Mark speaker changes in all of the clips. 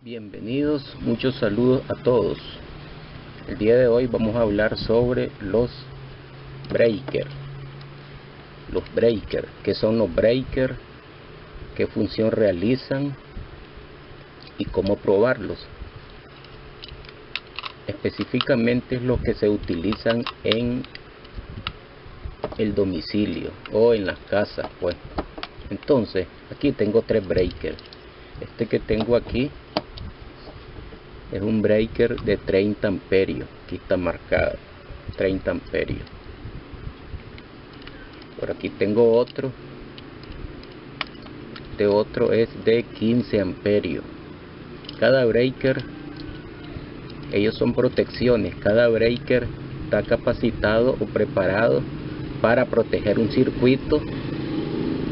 Speaker 1: Bienvenidos, muchos saludos a todos. El día de hoy vamos a hablar sobre los breakers. ¿Qué son los breakers? ¿Qué función realizan? Y cómo probarlos. Específicamente los que se utilizan en el domicilio o en las casas, pues. Entonces, aquí tengo tres breakers. Este que tengo aquí es un breaker de 30 amperios. Aquí está marcado 30 amperios. Por aquí tengo otro. Este otro es de 15 amperios. Cada breaker, ellos son protecciones. Cada breaker está capacitado o preparado para proteger un circuito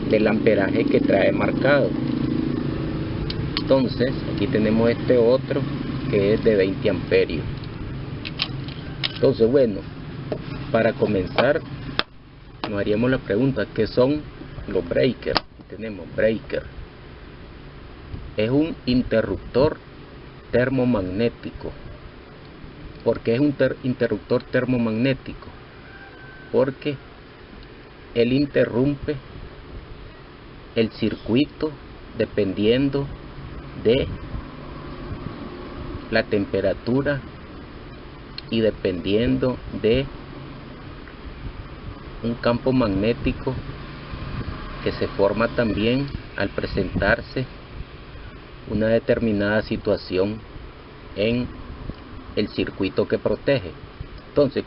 Speaker 1: del amperaje que trae marcado. Entonces, aquí tenemos este otro que es de 20 amperios. Entonces, bueno, para comenzar nos haríamos la pregunta: ¿qué son los breakers? Tenemos breaker, es un interruptor termomagnético. ¿Por qué es un interruptor termomagnético? Porque él interrumpe el circuito dependiendo de la temperatura y dependiendo de un campo magnético que se forma también al presentarse una determinada situación en el circuito que protege. Entonces,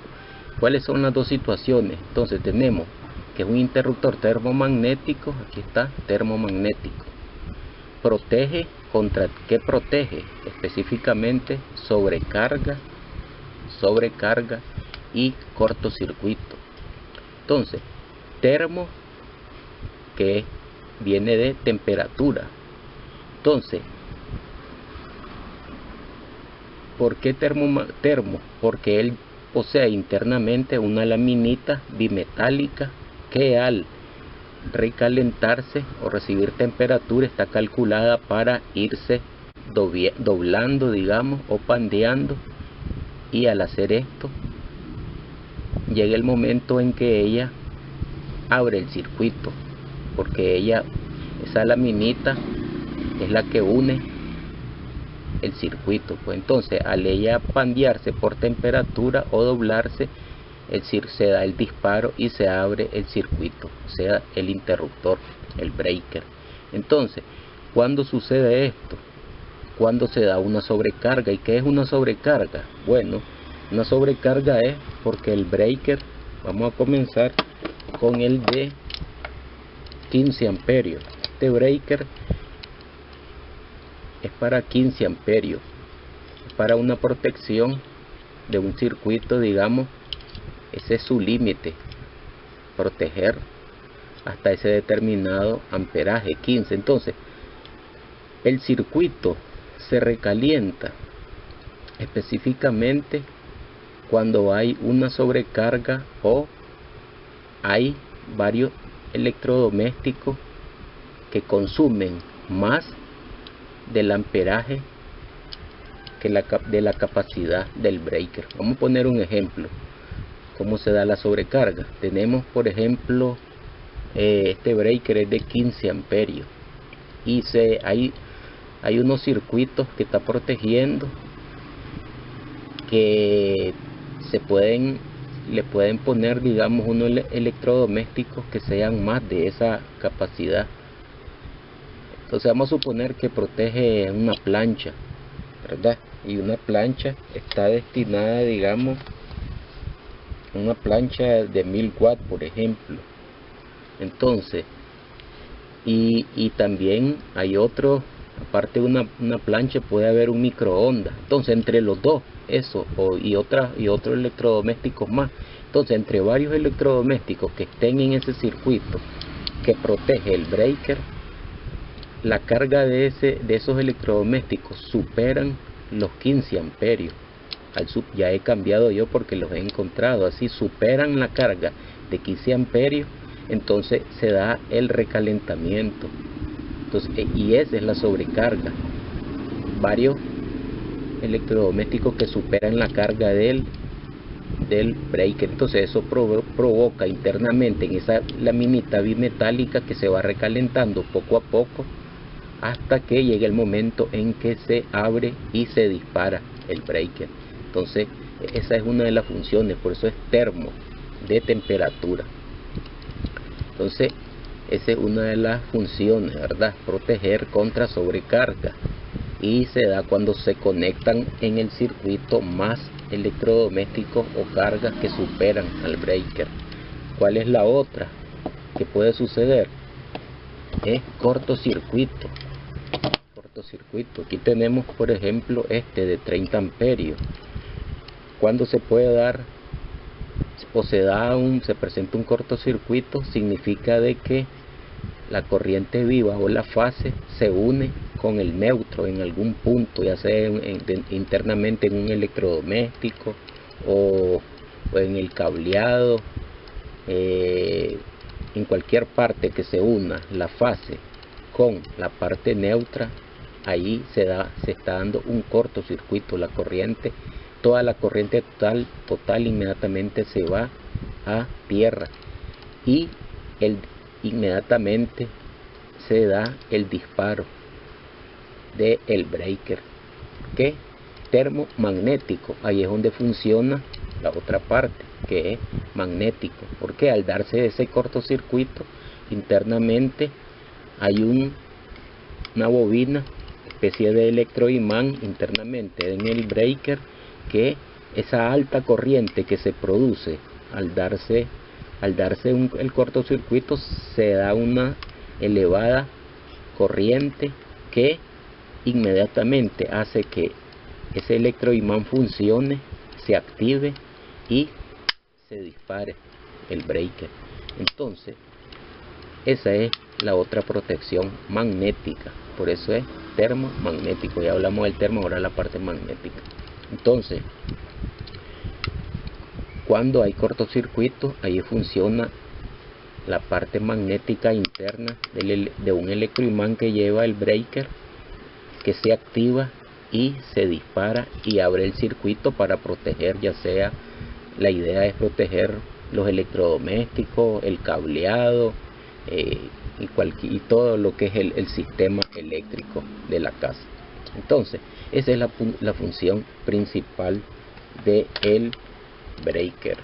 Speaker 1: ¿cuáles son las dos situaciones? Entonces tenemos que es un interruptor termomagnético. Aquí está, termomagnético. Protege contra, ¿qué protege? Específicamente sobrecarga y cortocircuito. Entonces, termo, que viene de temperatura. Entonces, ¿por qué termo? Porque él posee internamente una laminita bimetálica que al recalentarse o recibir temperatura está calculada para irse doblando, digamos, o pandeando, y al hacer esto llega el momento en que ella abre el circuito, porque esa laminita es la que une el circuito, pues. Entonces, al ella pandearse por temperatura o doblarse, se da el disparo y se abre el circuito, o sea, el interruptor, el breaker. Entonces, ¿cuándo sucede esto? Cuando se da una sobrecarga. ¿Y qué es una sobrecarga? Bueno, una sobrecarga es porque el breaker, vamos a comenzar con el de 15 amperios. Este breaker es para 15 amperios, es para una protección de un circuito, digamos. Ese es su límite, proteger hasta ese determinado amperaje, 15. Entonces, el circuito se recalienta específicamente cuando hay una sobrecarga o hay varios electrodomésticos que consumen más del amperaje que de la capacidad del breaker. Vamos a poner un ejemplo. ¿Cómo se da la sobrecarga? Tenemos, por ejemplo, este breaker es de 15 amperios y hay unos circuitos que está protegiendo que le pueden poner, digamos, unos electrodomésticos que sean más de esa capacidad. Entonces vamos a suponer que protege una plancha, ¿verdad? Y una plancha está destinada, digamos, una plancha de 1000 watts, por ejemplo. Entonces, y también hay otro, aparte de una plancha, puede haber un microondas. Entonces, entre los dos, eso y otros electrodomésticos más. Entonces, entre varios electrodomésticos que estén en ese circuito que protege el breaker, la carga de esos electrodomésticos superan los 15 amperios. Ya he cambiado yo porque los he encontrado así, superan la carga de 15 amperios, entonces se da el recalentamiento. Entonces, y esa es la sobrecarga. varios electrodomésticos que superan la carga del breaker. Entonces eso provoca internamente en esa laminita bimetálica que se va recalentando poco a poco hasta que llegue el momento en que se abre y se dispara el breaker. Entonces esa es una de las funciones, por eso es termo, de temperatura. Entonces esa es una de las funciones, ¿verdad? Proteger contra sobrecarga, y se da cuando se conectan en el circuito más electrodomésticos o cargas que superan al breaker. ¿Cuál es la otra que puede suceder? Es cortocircuito. Aquí tenemos, por ejemplo, este de 30 amperios. Cuando se puede dar o se presenta un cortocircuito, significa de que la corriente viva o la fase se une con el neutro en algún punto, ya sea internamente en un electrodoméstico o en el cableado, en cualquier parte que se una la fase con la parte neutra, ahí se está dando un cortocircuito. La corriente, toda la corriente total inmediatamente se va a tierra y inmediatamente se da el disparo del breaker, que termomagnético. Ahí es donde funciona la otra parte, que es magnético, porque al darse ese cortocircuito internamente hay una bobina, especie de electroimán internamente en el breaker, que esa alta corriente que se produce al darse el cortocircuito, se da una elevada corriente que inmediatamente hace que ese electroimán funcione, se active y se dispare el breaker. Entonces esa es la otra protección magnética, por eso es termomagnético. Ya hablamos del termo, ahora la parte magnética. Entonces, cuando hay cortocircuito, ahí funciona la parte magnética interna de un electroimán que lleva el breaker, que se activa y se dispara y abre el circuito para proteger, ya sea, la idea es proteger los electrodomésticos, el cableado, y todo lo que es el sistema eléctrico de la casa. Entonces esa es la función principal del breaker.